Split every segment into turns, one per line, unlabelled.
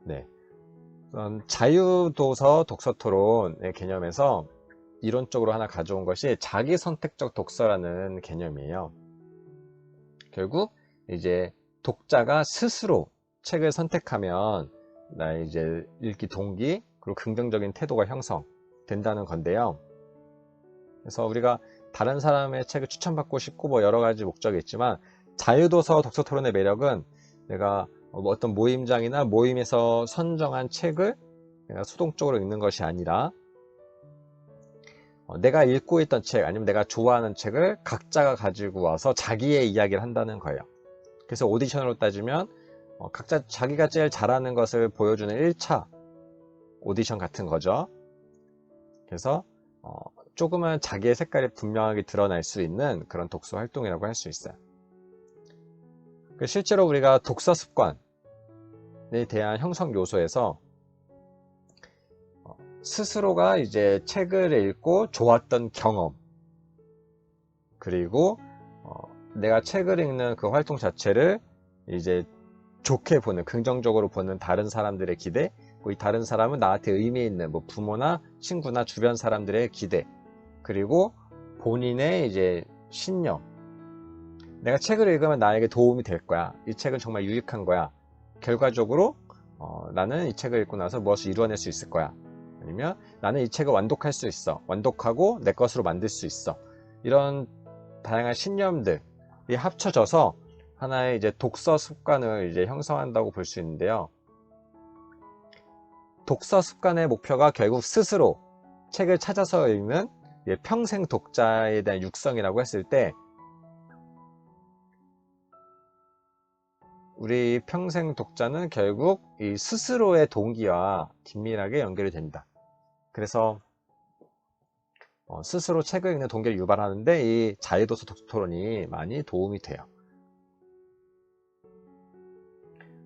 네. 자유도서 독서토론의 개념에서 이론적으로 하나 가져온 것이 자기선택적 독서라는 개념이에요. 결국 이제 독자가 스스로 책을 선택하면 나의 이제 읽기 동기 그리고 긍정적인 태도가 형성된다는 건데요. 그래서 우리가 다른 사람의 책을 추천받고 싶고 뭐 여러 가지 목적이 있지만 자유도서 독서토론의 매력은 내가 어떤 모임장이나 모임에서 선정한 책을 내가 수동적으로 읽는 것이 아니라 내가 읽고 있던 책 아니면 내가 좋아하는 책을 각자가 가지고 와서 자기의 이야기를 한다는 거예요. 그래서 오디션으로 따지면 각자 자기가 제일 잘하는 것을 보여주는 1차 오디션 같은 거죠. 그래서 조금은 자기의 색깔이 분명하게 드러날 수 있는 그런 독서 활동이라고 할 수 있어요. 실제로 우리가 독서 습관에 대한 형성 요소에서 스스로가 이제 책을 읽고 좋았던 경험, 그리고 내가 책을 읽는 그 활동 자체를 이제 좋게 보는, 긍정적으로 보는 다른 사람들의 기대, 이 다른 사람은 나한테 의미 있는 뭐 부모나 친구나 주변 사람들의 기대, 그리고 본인의 이제 신념. 내가 책을 읽으면 나에게 도움이 될 거야. 이 책은 정말 유익한 거야. 결과적으로 나는 이 책을 읽고 나서 무엇을 이루어낼 수 있을 거야. 아니면 나는 이 책을 완독할 수 있어. 완독하고 내 것으로 만들 수 있어. 이런 다양한 신념들이 합쳐져서 하나의 이제 독서 습관을 이제 형성한다고 볼 수 있는데요. 독서 습관의 목표가 결국 스스로 책을 찾아서 읽는 평생 독자에 대한 육성이라고 했을 때 우리 평생 독자는 결국 이 스스로의 동기와 긴밀하게 연결이 됩니다. 그래서 스스로 책을 읽는 동기를 유발하는데 이 자유도서 독서토론이 많이 도움이 돼요.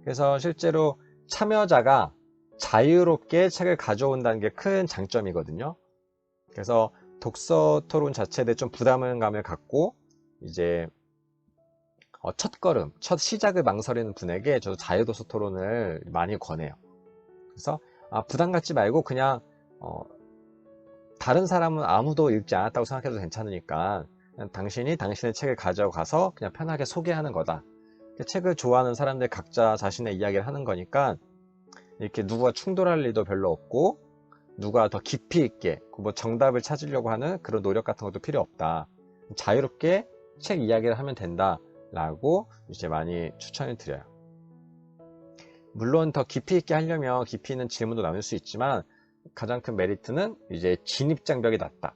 그래서 실제로 참여자가 자유롭게 책을 가져온다는 게 큰 장점이거든요. 그래서 독서 토론 자체에 대해 좀 부담감을 갖고 이제 첫걸음, 첫 시작을 망설이는 분에게 저도 자유도서 토론을 많이 권해요. 그래서 부담 갖지 말고 그냥 다른 사람은 아무도 읽지 않았다고 생각해도 괜찮으니까 그냥 당신이 당신의 책을 가져가서 그냥 편하게 소개하는 거다. 책을 좋아하는 사람들 각자 자신의 이야기를 하는 거니까 이렇게 누가 충돌할 일도 별로 없고 누가 더 깊이 있게 뭐 정답을 찾으려고 하는 그런 노력 같은 것도 필요 없다. 자유롭게 책 이야기를 하면 된다 라고 이제 많이 추천을 드려요. 물론 더 깊이 있게 하려면 깊이 있는 질문도 나눌 수 있지만 가장 큰 메리트는 이제 진입장벽이 낮다.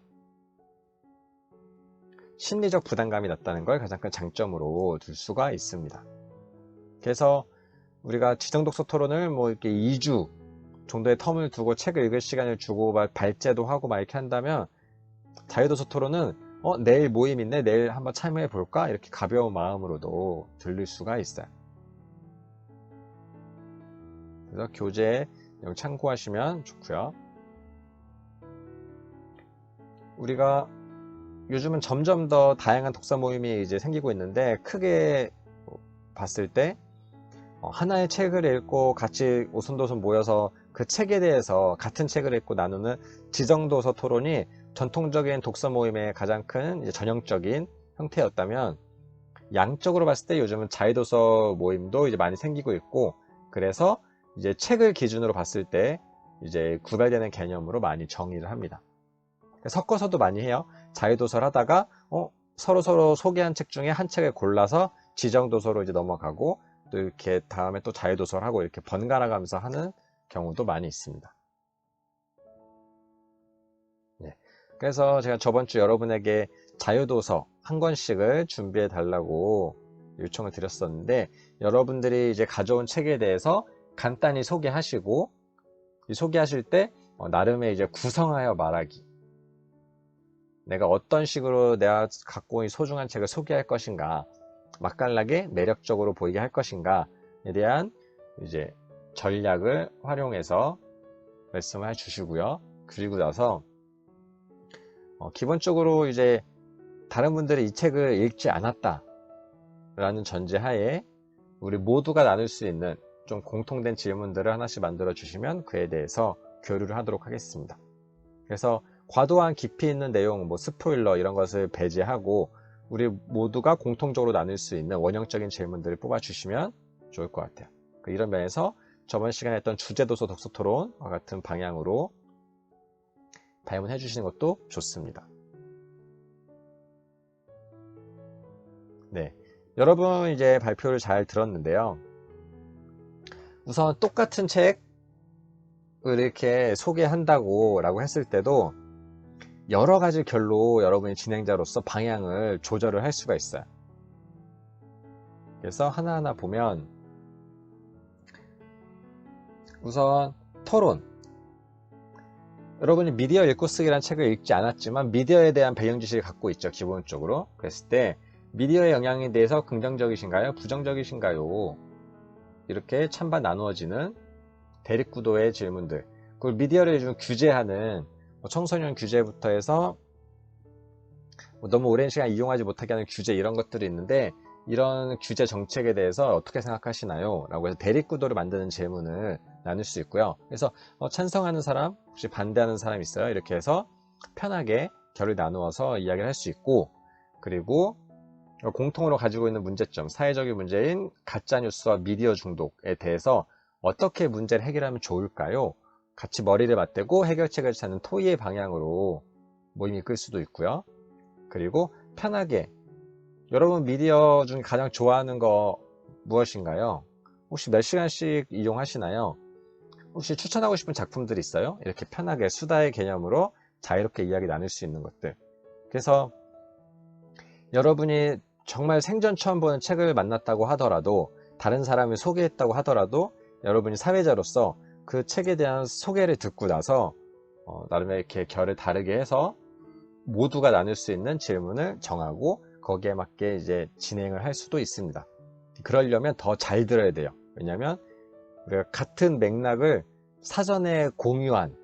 심리적 부담감이 낮다는 걸 가장 큰 장점으로 둘 수가 있습니다. 그래서 우리가 지정독서 토론을 뭐 이렇게 2주 정도의 텀을 두고 책을 읽을 시간을 주고 막 발제도 하고 막 이렇게 한다면 자유도서 토론은 내일 모임 있네, 내일 한번 참여해 볼까? 이렇게 가벼운 마음으로도 들릴 수가 있어요. 그래서 교재 내용 참고하시면 좋고요. 우리가 요즘은 점점 더 다양한 독서 모임이 이제 생기고 있는데 크게 봤을 때 하나의 책을 읽고 같이 오손도손 모여서 그 책에 대해서 같은 책을 읽고 나누는 지정도서 토론이 전통적인 독서 모임의 가장 큰 이제 전형적인 형태였다면 양적으로 봤을 때 요즘은 자유도서 모임도 이제 많이 생기고 있고 그래서 이제 책을 기준으로 봤을 때 이제 구별되는 개념으로 많이 정의를 합니다. 섞어서도 많이 해요. 자유도서를 하다가 서로 소개한 책 중에 한 책을 골라서 지정도서로 이제 넘어가고 또 이렇게 다음에 또 자유도서를 하고 이렇게 번갈아 가면서 하는 경우도 많이 있습니다. 네. 그래서 제가 저번 주 여러분에게 자유도서 한 권씩을 준비해 달라고 요청을 드렸었는데 여러분들이 이제 가져온 책에 대해서 간단히 소개하시고 소개하실 때 나름의 이제 구성하여 말하기, 내가 어떤 식으로 내가 갖고 있는 소중한 책을 소개할 것인가, 맛깔나게 매력적으로 보이게 할 것인가에 대한 이제 전략을 활용해서 말씀을 주시고요. 그리고 나서 기본적으로 이제 다른 분들이 이 책을 읽지 않았다 라는 전제하에 우리 모두가 나눌 수 있는 좀 공통된 질문들을 하나씩 만들어 주시면 그에 대해서 교류를 하도록 하겠습니다. 그래서 과도한 깊이 있는 내용, 뭐 스포일러 이런 것을 배제하고 우리 모두가 공통적으로 나눌 수 있는 원형적인 질문들을 뽑아 주시면 좋을 것 같아요. 이런 면에서 저번 시간에 했던 주제도서 독서토론과 같은 방향으로 발문해 주시는 것도 좋습니다. 네, 여러분 이제 발표를 잘 들었는데요. 우선 똑같은 책을 이렇게 소개한다고 했을 때도 여러 가지 결로 여러분이 진행자로서 방향을 조절을 할 수가 있어요. 그래서 하나하나 보면 우선 토론. 여러분이 미디어 읽고 쓰기라는 책을 읽지 않았지만 미디어에 대한 배경 지식을 갖고 있죠. 기본적으로. 그랬을 때 미디어의 영향에 대해서 긍정적이신가요? 부정적이신가요? 이렇게 찬반 나누어지는 대립구도의 질문들. 그리고 미디어를 요즘 규제하는 청소년 규제부터 해서 너무 오랜 시간 이용하지 못하게 하는 규제 이런 것들이 있는데 이런 규제 정책에 대해서 어떻게 생각하시나요? 라고 해서 대립구도를 만드는 질문을 나눌 수 있고요. 그래서 찬성하는 사람, 혹시 반대하는 사람 있어요? 이렇게 해서 편하게 결을 나누어서 이야기를 할 수 있고, 그리고 공통으로 가지고 있는 문제점, 사회적인 문제인 가짜뉴스와 미디어 중독에 대해서 어떻게 문제를 해결하면 좋을까요? 같이 머리를 맞대고 해결책을 찾는 토의의 방향으로 모임이 이끌 수도 있고요. 그리고 편하게 여러분 미디어 중에 가장 좋아하는 거 무엇인가요? 혹시 몇 시간씩 이용하시나요? 혹시 추천하고 싶은 작품들이 있어요? 이렇게 편하게 수다의 개념으로 자유롭게 이야기 나눌 수 있는 것들. 그래서 여러분이 정말 생전 처음 보는 책을 만났다고 하더라도 다른 사람을 소개했다고 하더라도 여러분이 사회자로서 그 책에 대한 소개를 듣고 나서 나름의 이렇게 결을 다르게 해서 모두가 나눌 수 있는 질문을 정하고 거기에 맞게 이제 진행을 할 수도 있습니다. 그러려면 더 잘 들어야 돼요. 왜냐하면 우리가 같은 맥락을 사전에 공유한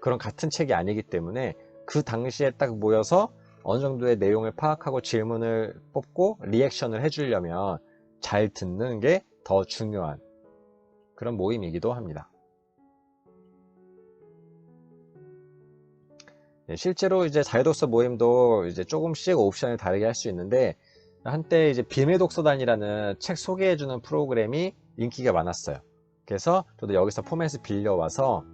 그런 같은 책이 아니기 때문에 그 당시에 딱 모여서 어느 정도의 내용을 파악하고 질문을 뽑고 리액션을 해주려면 잘 듣는 게 더 중요한 그런 모임이기도 합니다. 실제로 이제 자유독서 모임도 이제 조금씩 옵션을 다르게 할 수 있는데 한때 이제 비밀 독서단이라는 책 소개해주는 프로그램이 인기가 많았어요. 그래서 저도 여기서 포맷을 빌려와서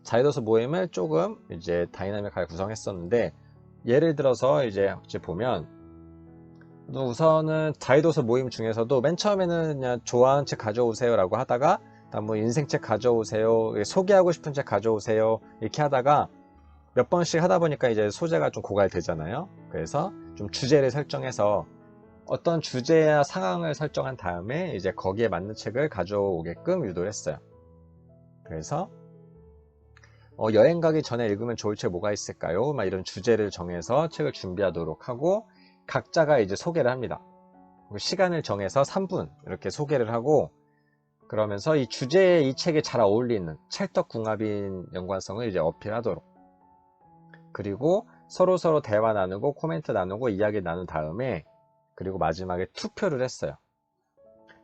자유독서 모임을 조금 이제 다이나믹하게 구성했었는데 예를 들어서 이제 보면 우선은 자유독서 모임 중에서도 맨 처음에는 그냥 좋아하는 책 가져오세요 라고 하다가 뭐 인생책 가져오세요, 소개하고 싶은 책 가져오세요 이렇게 하다가 몇 번씩 하다 보니까 이제 소재가 좀 고갈되잖아요. 그래서 좀 주제를 설정해서 어떤 주제나 상황을 설정한 다음에 이제 거기에 맞는 책을 가져오게끔 유도를 했어요. 그래서 여행 가기 전에 읽으면 좋을 책 뭐가 있을까요? 막 이런 주제를 정해서 책을 준비하도록 하고 각자가 이제 소개를 합니다. 시간을 정해서 3분 이렇게 소개를 하고 그러면서 이 주제에 이 책에 잘 어울리는 찰떡궁합인 연관성을 이제 어필하도록 그리고 서로 대화 나누고 코멘트 나누고 이야기 나눈 다음에 그리고 마지막에 투표를 했어요.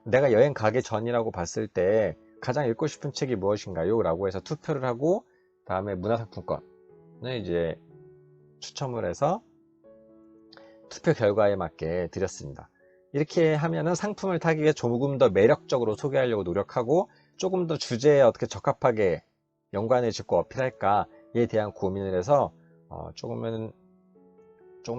내가 여행 가기 전이라고 봤을 때 가장 읽고 싶은 책이 무엇인가요? 라고 해서 투표를 하고 다음에 문화상품권을 이제 추첨을 해서 투표 결과에 맞게 드렸습니다. 이렇게 하면은 상품을 타기 위해 조금 더 매력적으로 소개하려고 노력하고 조금 더 주제에 어떻게 적합하게 연관을 짓고 어필할까에 대한 고민을 해서 조금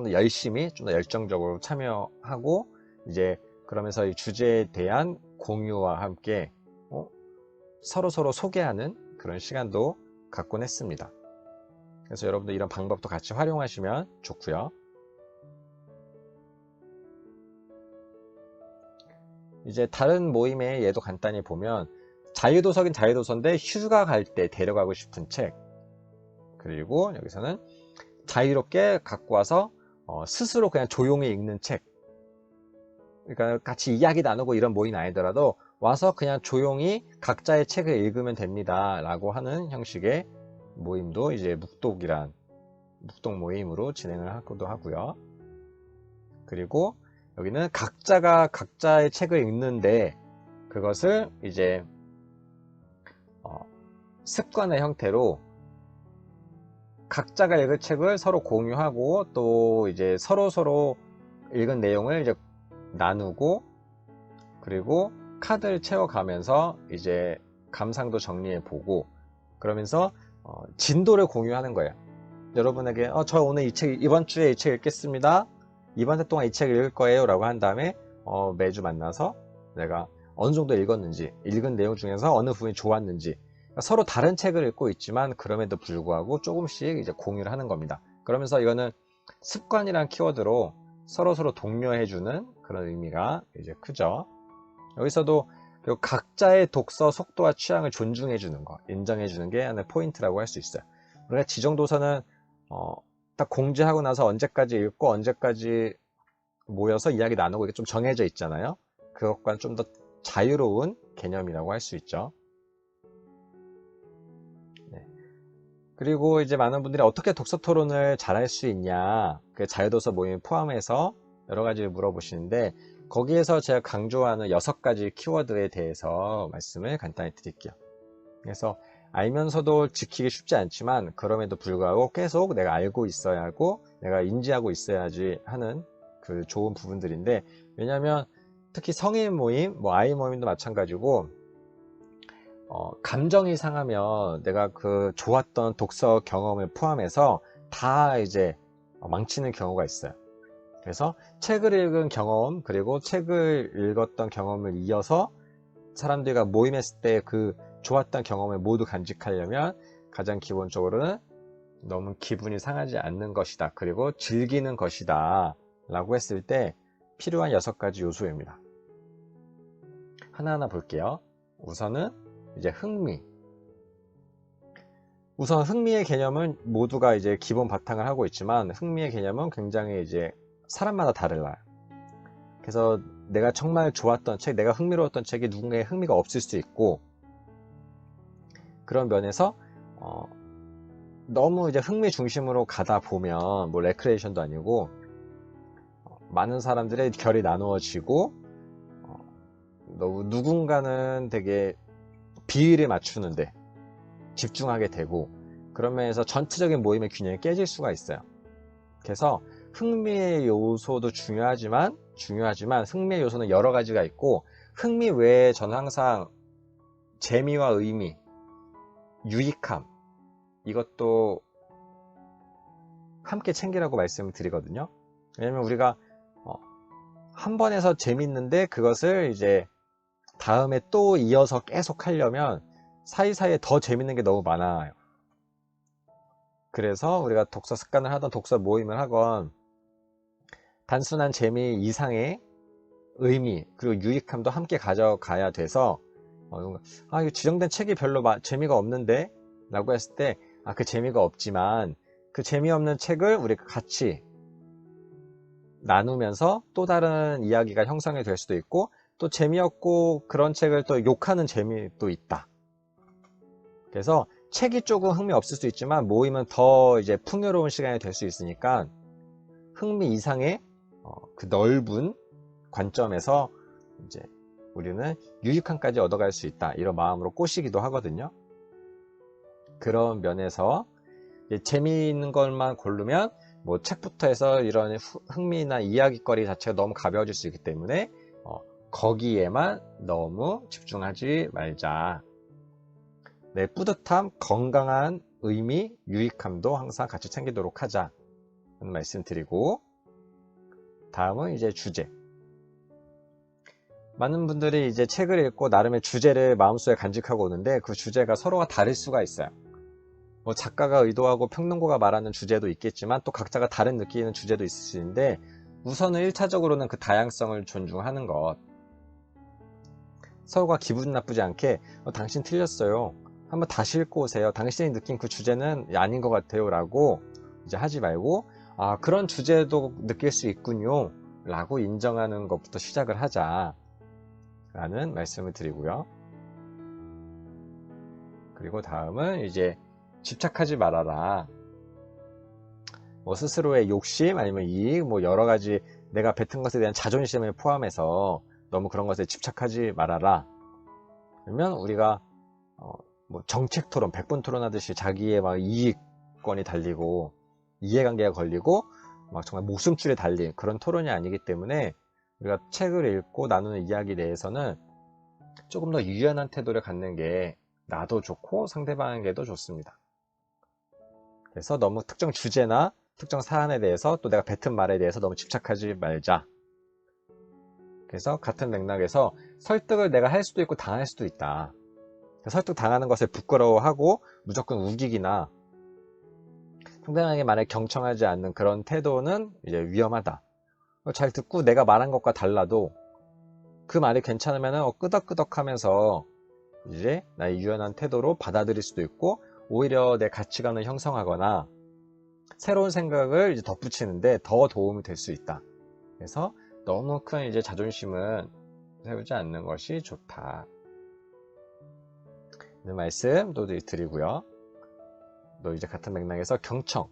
더 열심히 좀 더 열정적으로 참여하고 이제 그러면서 이 주제에 대한 공유와 함께 서로 소개하는 그런 시간도 갖곤 했습니다. 그래서 여러분들 이런 방법도 같이 활용하시면 좋고요. 이제 다른 모임의 예도 간단히 보면 자유도서긴 자유도서인데 휴가 갈 때 데려가고 싶은 책, 그리고 여기서는 자유롭게 갖고 와서 스스로 그냥 조용히 읽는 책, 그러니까 같이 이야기 나누고 이런 모임이 아니더라도 와서 그냥 조용히 각자의 책을 읽으면 됩니다 라고 하는 형식의 모임도 이제 묵독 모임으로 진행을 하기도 하고요. 그리고 여기는 각자가 각자의 책을 읽는데 그것을 이제 습관의 형태로 각자가 읽을 책을 서로 공유하고 또 이제 서로 읽은 내용을 이제 나누고 그리고 카드를 채워가면서 이제 감상도 정리해 보고 그러면서 진도를 공유하는 거예요. 여러분에게 저 오늘 이번 주에 이 책 읽겠습니다. 이번 주 동안 이 책 읽을 거예요 라고 한 다음에 매주 만나서 내가 어느 정도 읽었는지 읽은 내용 중에서 어느 부분이 좋았는지 서로 다른 책을 읽고 있지만 그럼에도 불구하고 조금씩 이제 공유를 하는 겁니다. 그러면서 이거는 습관이란 키워드로 서로 독려해주는 그런 의미가 이제 크죠. 여기서도 각자의 독서 속도와 취향을 존중해주는 거, 인정해주는 게 하나의 포인트라고 할 수 있어요. 우리가 지정도서는 딱 공지하고 나서 언제까지 읽고 언제까지 모여서 이야기 나누고 이게 좀 정해져 있잖아요. 그것과는 좀 더 자유로운 개념이라고 할 수 있죠. 네. 그리고 이제 많은 분들이 어떻게 독서 토론을 잘할 수 있냐, 그 자유도서 모임 포함해서 여러 가지를 물어보시는데 거기에서 제가 강조하는 6가지 키워드에 대해서 말씀을 간단히 드릴게요. 그래서 알면서도 지키기 쉽지 않지만 그럼에도 불구하고 계속 내가 알고 있어야 하고 내가 인지하고 있어야지 하는 그 좋은 부분들인데, 왜냐하면 특히 성인 모임, 아이 모임도 마찬가지고 감정이 상하면 내가 그 좋았던 독서 경험을 포함해서 다 이제 망치는 경우가 있어요. 그래서 책을 읽은 경험 그리고 책을 읽었던 경험을 이어서 사람들과 모임했을 때 그 좋았던 경험을 모두 간직하려면 가장 기본적으로는 너무 기분이 상하지 않는 것이다, 그리고 즐기는 것이다 라고 했을 때 필요한 6가지 요소입니다. 하나하나 볼게요. 우선은 이제 우선 흥미의 개념은 모두가 이제 기본 바탕을 하고 있지만 흥미의 개념은 굉장히 이제 사람마다 달라요. 그래서 내가 정말 좋았던 책, 내가 흥미로웠던 책이 누군가의 흥미가 없을 수 있고, 그런 면에서 너무 이제 흥미 중심으로 가다 보면 레크레이션도 아니고 많은 사람들의 결이 나누어지고 누군가는 되게 비율을 맞추는데 집중하게 되고, 그런 면에서 전체적인 모임의 균형이 깨질 수가 있어요. 그래서 흥미의 요소도 중요하지만 흥미의 요소는 여러 가지가 있고, 흥미 외에 저는 항상 재미와 의미, 유익함, 이것도 함께 챙기라고 말씀을 드리거든요. 왜냐면 우리가 한 번 해서 재밌는데 그것을 이제 다음에 또 이어서 계속 하려면 사이사이에 더 재밌는 게 너무 많아요. 그래서 우리가 독서 습관을 하던 독서 모임을 하건 단순한 재미 이상의 의미 그리고 유익함도 함께 가져가야 돼서 이거 지정된 책이 별로 재미가 없는데 라고 했을 때 그 재미가 없지만 그 재미없는 책을 우리가 같이 나누면서 또 다른 이야기가 형성이 될 수도 있고, 또 재미없고 그런 책을 또 욕하는 재미도 있다. 그래서 책이 조금 흥미 없을 수 있지만 모임은 더 이제 풍요로운 시간이 될 수 있으니까 흥미 이상의 그 넓은 관점에서 이제 우리는 유익함까지 얻어갈 수 있다, 이런 마음으로 꼬시기도 하거든요. 그런 면에서 재미있는 것만 고르면 책부터 해서 이런 흥미나 이야기거리 자체가 너무 가벼워질 수 있기 때문에 거기에만 너무 집중하지 말자. 내 뿌듯함, 건강한 의미, 유익함도 항상 같이 챙기도록 하자 하는 말씀 드리고, 다음은 이제 주제. 많은 분들이 이제 책을 읽고 나름의 주제를 마음속에 간직하고 오는데 그 주제가 서로가 다를 수가 있어요. 작가가 의도하고 평론가가 말하는 주제도 있겠지만 또 각자가 다른 느끼는 주제도 있을 수 있는데, 우선은 1차적으로는 그 다양성을 존중하는 것. 서로가 기분 나쁘지 않게 당신 틀렸어요, 한번 다시 읽고 오세요, 당신이 느낀 그 주제는 아닌 것 같아요 라고 이제 하지 말고 그런 주제도 느낄 수 있군요 라고 인정하는 것부터 시작을 하자 라는 말씀을 드리고요. 그리고 다음은 이제 집착하지 말아라. 스스로의 욕심 아니면 이익 여러 가지 내가 뱉은 것에 대한 자존심을 포함해서 너무 그런 것에 집착하지 말아라 그러면 우리가 뭐 정책 토론, 100분 토론하듯이 자기의 막 이익권이 달리고 이해관계가 걸리고 막 정말 목숨줄이 달린 그런 토론이 아니기 때문에 우리가 책을 읽고 나누는 이야기 내에서는 조금 더 유연한 태도를 갖는 게 나도 좋고 상대방에게도 좋습니다. 그래서 너무 특정 주제나 특정 사안에 대해서 또 내가 뱉은 말에 대해서 너무 집착하지 말자. 그래서 같은 맥락에서 설득을 내가 할 수도 있고 당할 수도 있다. 설득 당하는 것을 부끄러워하고 무조건 우기기나 상대방의 말에 경청하지 않는 그런 태도는 이제 위험하다. 잘 듣고 내가 말한 것과 달라도 그 말이 괜찮으면 끄덕끄덕 하면서 이제 나의 유연한 태도로 받아들일 수도 있고 오히려 내 가치관을 형성하거나 새로운 생각을 이제 덧붙이는데 더 도움이 될 수 있다. 그래서 너무 큰 이제 자존심은 세우지 않는 것이 좋다. 이런 말씀도 드리고요. 또 이제 같은 맥락에서 경청.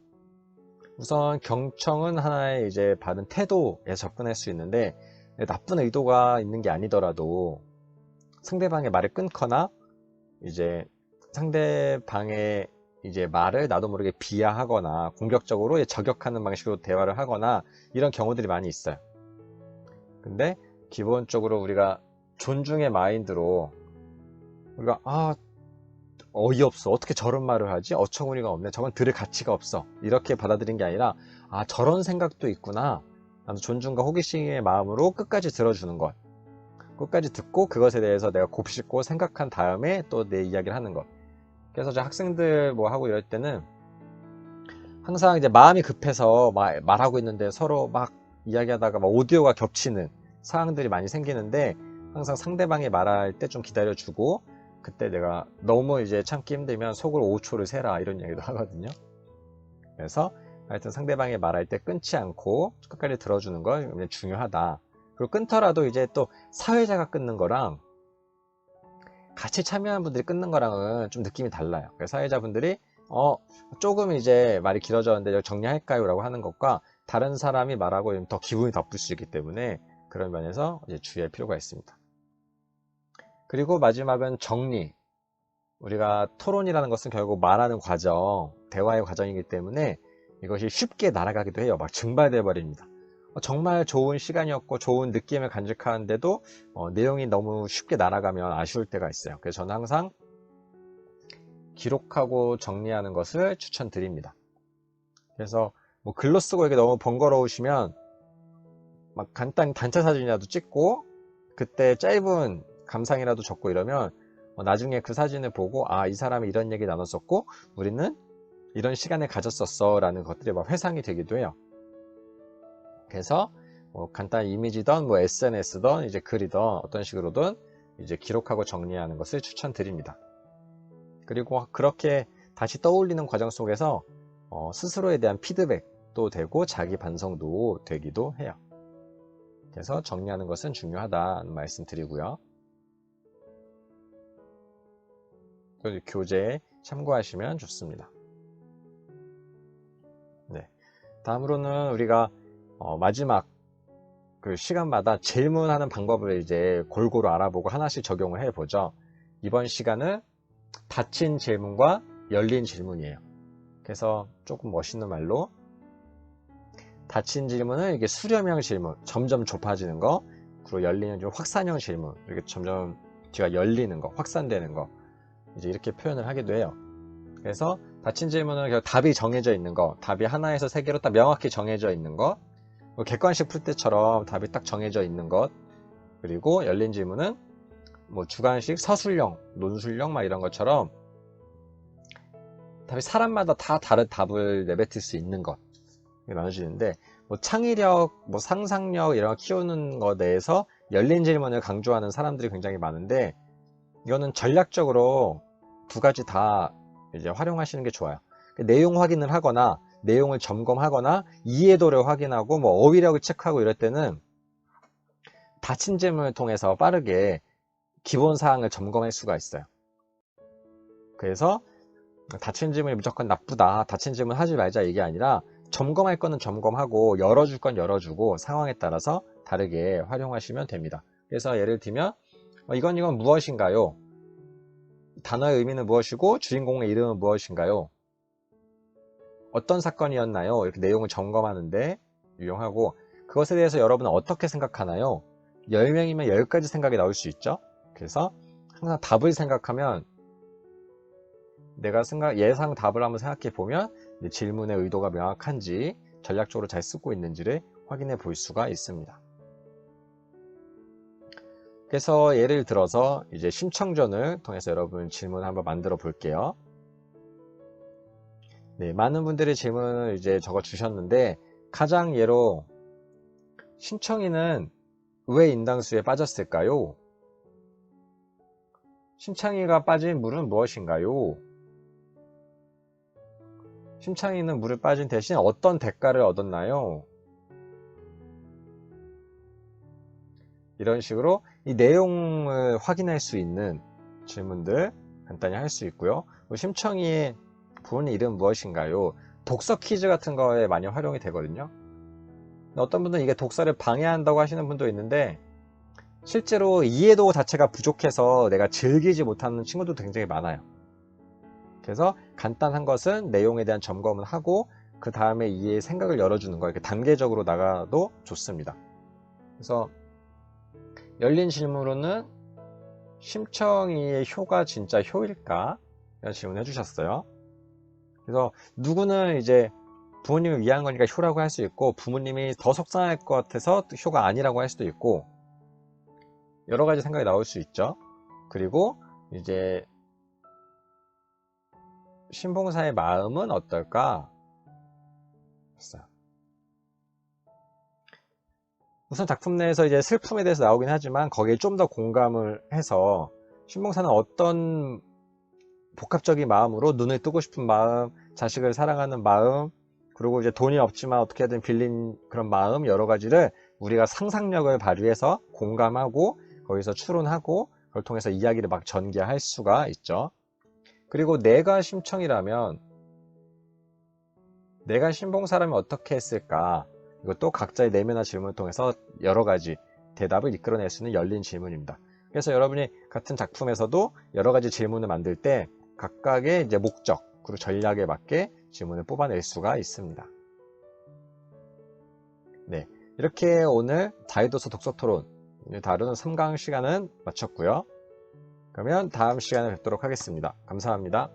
우선 경청은 하나의 이제 바른 태도에 접근할 수 있는데 나쁜 의도가 있는 게 아니더라도 상대방의 말을 끊거나 이제 상대방의 이제 말을 나도 모르게 비하하거나 공격적으로 저격하는 방식으로 대화를 하거나 이런 경우들이 많이 있어요. 근데 기본적으로 우리가 존중의 마인드로 우리가 어이없어, 어떻게 저런 말을 하지, 어처구니가 없네, 저건 들을 가치가 없어, 이렇게 받아들인 게 아니라 저런 생각도 있구나, 나도 존중과 호기심의 마음으로 끝까지 들어주는 것, 끝까지 듣고 그것에 대해서 내가 곱씹고 생각한 다음에 또 내 이야기를 하는 것. 그래서 저 학생들 뭐 하고 이럴 때는 항상 이제 마음이 급해서 말하고 있는데 서로 막 이야기하다가 막 오디오가 겹치는 상황들이 많이 생기는데 항상 상대방이 말할 때 좀 기다려주고 그때 내가 너무 이제 참기 힘들면 속으로 5초를 세라 이런 얘기도 하거든요. 그래서 하여튼 상대방이 말할 때 끊지 않고 끝까지 들어주는 거 중요하다. 그리고 끊더라도 이제 또 사회자가 끊는 거랑 같이 참여하는 분들이 끊는 거랑은 좀 느낌이 달라요. 그래서 사회자분들이 조금 이제 말이 길어졌는데 정리할까요? 라고 하는 것과 다른 사람이 말하고 더 기분이 나쁠 수 있기 때문에 그런 면에서 이제 주의할 필요가 있습니다. 그리고 마지막은 정리. 우리가 토론이라는 것은 결국 말하는 과정, 대화의 과정이기 때문에 이것이 쉽게 날아가기도 해요. 막 증발돼 버립니다. 정말 좋은 시간이었고 좋은 느낌을 간직하는데도 내용이 너무 쉽게 날아가면 아쉬울 때가 있어요. 그래서 저는 항상 기록하고 정리하는 것을 추천드립니다. 그래서 뭐 글로 쓰고 이게 너무 번거로우시면 막 간단히 단체 사진이라도 찍고 그때 짧은 감상이라도 적고 이러면 나중에 그 사진을 보고 이 사람이 이런 얘기 나눴었고 우리는 이런 시간을 가졌었어 라는 것들이 막 회상이 되기도 해요. 그래서 간단한 이미지든 뭐 SNS든 이제 글이든 어떤 식으로든 이제 기록하고 정리하는 것을 추천드립니다. 그리고 그렇게 다시 떠올리는 과정 속에서 스스로에 대한 피드백도 되고 자기 반성도 되기도 해요. 그래서 정리하는 것은 중요하다는 말씀 드리고요. 또 교재에 참고하시면 좋습니다. 네. 다음으로는 우리가 마지막 그 시간마다 질문하는 방법을 이제 골고루 알아보고 하나씩 적용을 해보죠. 이번 시간은 닫힌 질문과 열린 질문이에요. 그래서 조금 멋있는 말로 닫힌 질문은 이게 수렴형 질문, 점점 좁아지는 거, 그리고 열리는 좀 확산형 질문, 이렇게 점점 뒤가 열리는 거, 확산되는 거, 이제 이렇게 표현을 하기도 해요. 그래서 닫힌 질문은 결국 답이 정해져 있는 거, 답이 하나에서 세 개로 딱 명확히 정해져 있는 거, 객관식 풀 때처럼 답이 딱 정해져 있는 것, 그리고 열린 질문은 뭐 주관식, 서술형, 논술형 막 이런 것처럼 답이 사람마다 다 다른 답을 내뱉을 수 있는 것 나눠지는데 뭐 창의력, 뭐 상상력 이런 거 키우는 것에 대해서 열린 질문을 강조하는 사람들이 굉장히 많은데 이거는 전략적으로 두 가지 다 이제 활용하시는 게 좋아요. 내용 확인을 하거나 내용을 점검하거나 이해도를 확인하고 뭐 어휘력을 체크하고 이럴 때는 닫힌 질문을 통해서 빠르게 기본 사항을 점검할 수가 있어요. 그래서 닫힌 질문이 무조건 나쁘다, 닫힌 질문 하지 말자 이게 아니라 점검할 거는 점검하고 열어줄 건 열어주고 상황에 따라서 다르게 활용하시면 됩니다. 그래서 예를 들면 이건 무엇인가요? 단어의 의미는 무엇이고 주인공의 이름은 무엇인가요? 어떤 사건이었나요? 이렇게 내용을 점검하는데 유용하고, 그것에 대해서 여러분은 어떻게 생각하나요? 10명이면 10가지 생각이 나올 수 있죠. 그래서 항상 답을 생각하면, 내가 예상 답을 한번 생각해 보면 질문의 의도가 명확한지 전략적으로 잘 쓰고 있는지를 확인해 볼 수가 있습니다. 그래서 예를 들어서 이제 심청전을 통해서 여러분 질문을 한번 만들어 볼게요. 네, 많은 분들이 질문을 이제 적어 주셨는데, 가장 예로 심청이는 왜 인당수에 빠졌을까요? 심청이가 빠진 물은 무엇인가요? 심청이는 물에 빠진 대신 어떤 대가를 얻었나요? 이런 식으로 이 내용을 확인할 수 있는 질문들 간단히 할 수 있고요. 심청이의 본 이름 무엇인가요? 독서 퀴즈 같은 거에 많이 활용이 되거든요. 어떤 분들은 이게 독서를 방해한다고 하시는 분도 있는데, 실제로 이해도 자체가 부족해서 내가 즐기지 못하는 친구도 굉장히 많아요. 그래서 간단한 것은 내용에 대한 점검을 하고 그 다음에 이해의 생각을 열어주는 거, 이렇게 단계적으로 나가도 좋습니다. 그래서 열린 질문으로는 심청이의 효가 진짜 효일까? 이런 질문 해주셨어요. 그래서 누구는 이제 부모님을 위한 거니까 효라고 할 수 있고, 부모님이 더 속상할 것 같아서 효가 아니라고 할 수도 있고, 여러 가지 생각이 나올 수 있죠. 그리고 이제 신봉사의 마음은 어떨까? 우선 작품 내에서 이제 슬픔에 대해서 나오긴 하지만 거기에 좀 더 공감을 해서, 신봉사는 어떤 복합적인 마음으로 눈을 뜨고 싶은 마음, 자식을 사랑하는 마음, 그리고 이제 돈이 없지만 어떻게든 빌린 그런 마음, 여러 가지를 우리가 상상력을 발휘해서 공감하고 거기서 추론하고 그걸 통해서 이야기를 막 전개할 수가 있죠. 그리고 내가 심청이라면, 내가 신봉사라면 어떻게 했을까? 이것도 각자의 내면화 질문을 통해서 여러 가지 대답을 이끌어낼 수 있는 열린 질문입니다. 그래서 여러분이 같은 작품에서도 여러 가지 질문을 만들 때 각각의 이제 목적 그리고 전략에 맞게 질문을 뽑아낼 수가 있습니다. 네, 이렇게 오늘 자유도서 독서토론 다루는 3강 시간은 마쳤고요. 그러면 다음 시간에 뵙도록 하겠습니다. 감사합니다.